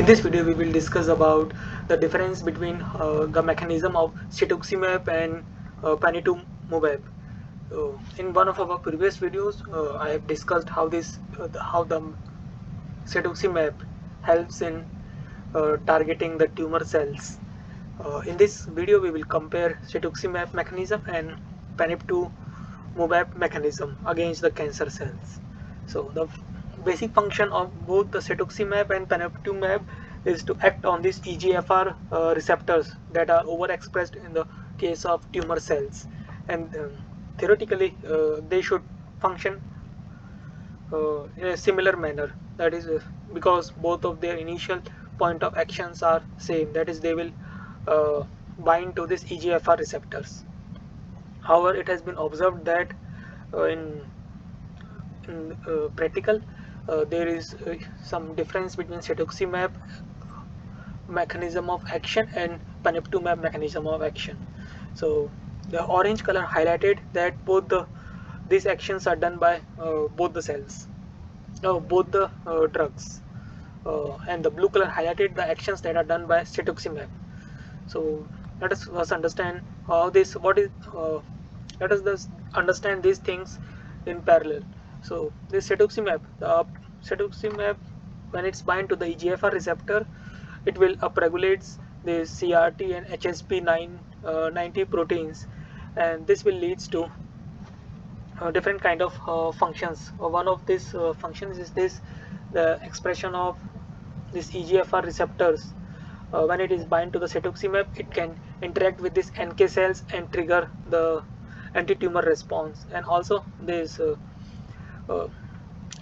In this video, we will discuss about the difference between the mechanism of cetuximab and panitumumab. In one of our previous videos, I have discussed how the cetuximab helps in targeting the tumor cells. In this video, we will compare cetuximab mechanism and panitumumab mechanism against the cancer cells. So the basic function of both the cetuximab and panitumumab is to act on these EGFR receptors that are overexpressed in the case of tumor cells, and theoretically they should function in a similar manner. That is because both of their initial point of actions are same. That is, they will bind to these EGFR receptors. However, it has been observed that in practical there is some difference between cetuximab mechanism of action and panitumumab mechanism of action. So the orange color highlighted that these actions are done by both the cells, both the drugs, and the blue color highlighted the actions that are done by cetuximab. So let us first understand how this let us thus understand these things in parallel. So this cetuximab, when it's bind to the EGFR receptor, it will upregulates the CRT and HSP90 proteins, and this will leads to different kind of functions. One of these functions is the expression of these EGFR receptors. When it is bind to the cetuximab, it can interact with these NK cells and trigger the anti-tumor response, and also these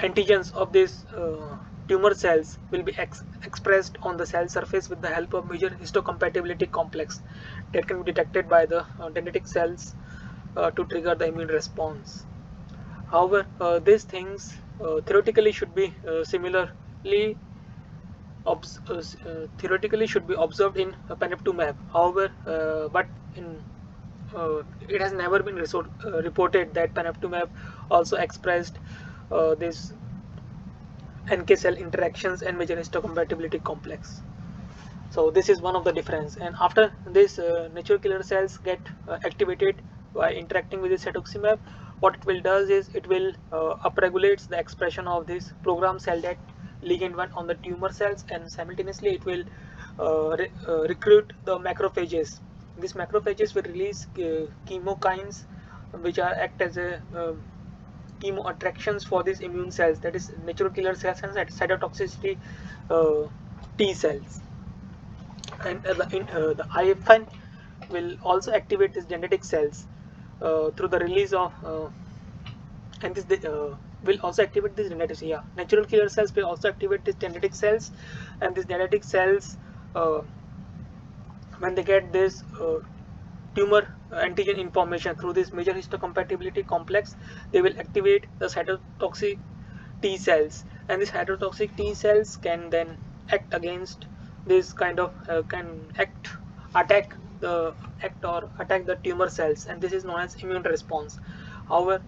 antigens of these tumor cells will be expressed on the cell surface with the help of major histocompatibility complex that can be detected by the dendritic cells to trigger the immune response. However, these things theoretically should be should be observed in panitumumab. However, but it has never been reported that panitumumab also expressed this NK cell interactions and major histocompatibility complex. So this is one of the difference. And after this natural killer cells get activated by interacting with the cetuximab, what it will does is it will upregulates the expression of this program cell death ligand 1 on the tumor cells, and simultaneously it will recruit the macrophages. These macrophages will release chemokines, which are act as a chemo attractions for these immune cells, that is natural killer cells and cytotoxicity T cells. And the IFN will also activate these dendritic cells through the release of and this will also activate these dendritic natural killer cells will also activate these dendritic cells, and these dendritic cells when they get this tumor antigen information through this major histocompatibility complex, they will activate the cytotoxic T cells, and these cytotoxic T cells can then act against this kind of attack the tumor cells, and this is known as immune response. However,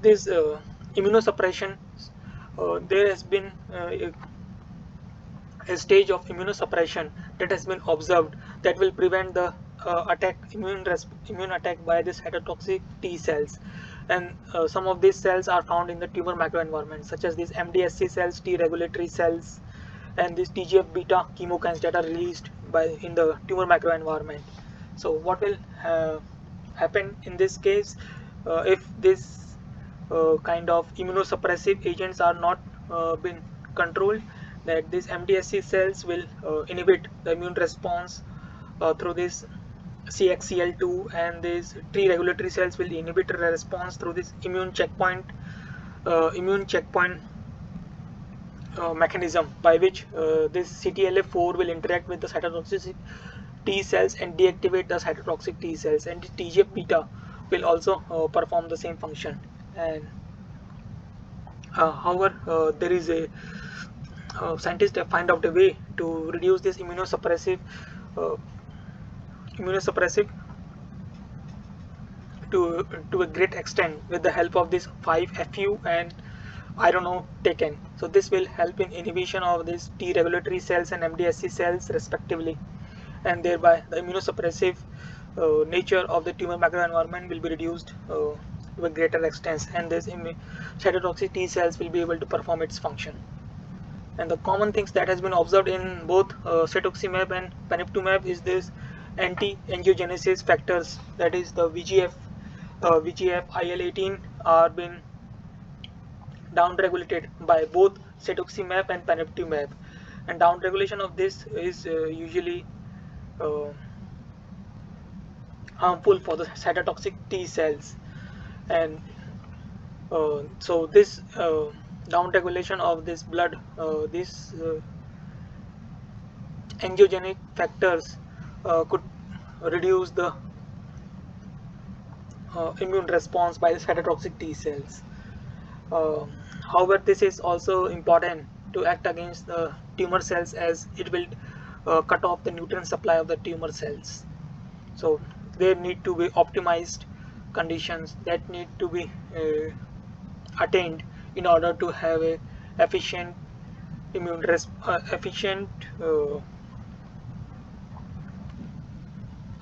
this immunosuppression, there has been a stage of immunosuppression that has been observed that will prevent the immune attack by this cytotoxic T cells, and some of these cells are found in the tumor microenvironment, such as these MDSC cells, T regulatory cells, and these TGF beta chemokines that are released in the tumor microenvironment. So what will happen in this case if this kind of immunosuppressive agents are not been controlled, that these MDSC cells will inhibit the immune response through this CXCL2, and these T regulatory cells will inhibit the response through this immune checkpoint mechanism, by which this CTLA4 will interact with the cytotoxic T cells and deactivate the cytotoxic T cells, and TGF beta will also perform the same function. And however, there is a scientists have find out a way to reduce this immunosuppressive to a great extent with the help of this 5-FU and iron ore taken. So this will help in inhibition of these T regulatory cells and MDSC cells respectively, and thereby the immunosuppressive nature of the tumor microenvironment will be reduced to a greater extent, and this cytotoxic T cells will be able to perform its function. And the common things that has been observed in both cetuximab and panitumumab is this anti-angiogenesis factors, that is the VGF, IL-18 are being downregulated by both cetuximab and panitumumab, and downregulation of this is usually uh, harmful for the cytotoxic T cells, and so this downregulation of this blood, these angiogenic factors could reduce the immune response by the cytotoxic T cells. However, this is also important to act against the tumor cells, as it will cut off the nutrient supply of the tumor cells. So there need to be optimized conditions that need to be attained in order to have a efficient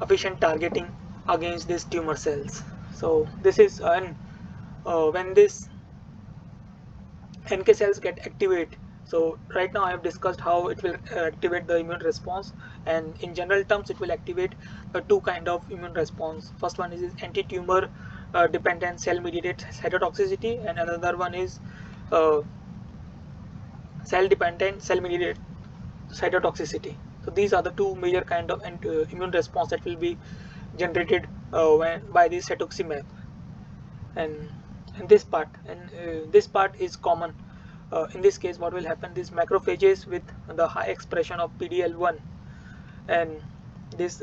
efficient targeting against these tumor cells. So this is when this NK cells get activate. So right now I have discussed how it will activate the immune response, and in general terms it will activate two kind of immune response. First one is anti-tumor dependent cell mediated cytotoxicity, and another one is uh, cell dependent cell mediated cytotoxicity. So these are the two major kind of immune response that will be generated by the cetuximab. And this part is common. In this case, what will happen, these macrophages with the high expression of PDL1, and this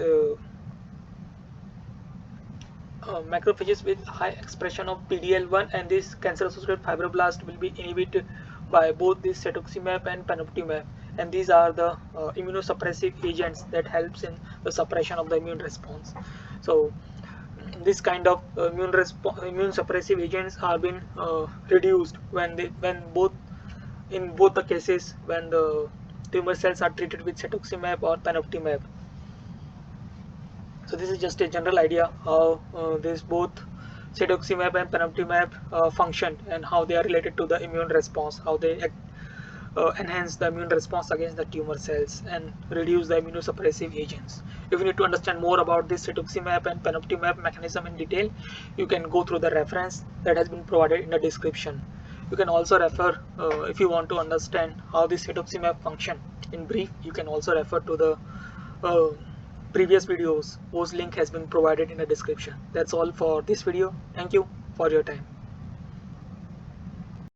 macrophages with high expression of PDL1 and this cancer associated fibroblast will be inhibited by both this cetuximab and panitumumab, and these are the immunosuppressive agents that helps in the suppression of the immune response. So this kind of immune suppressive agents are being reduced when both the cases, when the tumor cells are treated with cetuximab or panitumumab. So this is just a general idea how this both cetuximab and panitumumab function, and how they are related to the immune response, how they enhance the immune response against the tumor cells and reduce the immunosuppressive agents. If you need to understand more about this cetuximab and panitumumab mechanism in detail, you can go through the reference that has been provided in the description. You can also refer, if you want to understand how this cetuximab function in brief, you can also refer to the uh, previous videos whose link has been provided in the description. That's all for this video. Thank you for your time.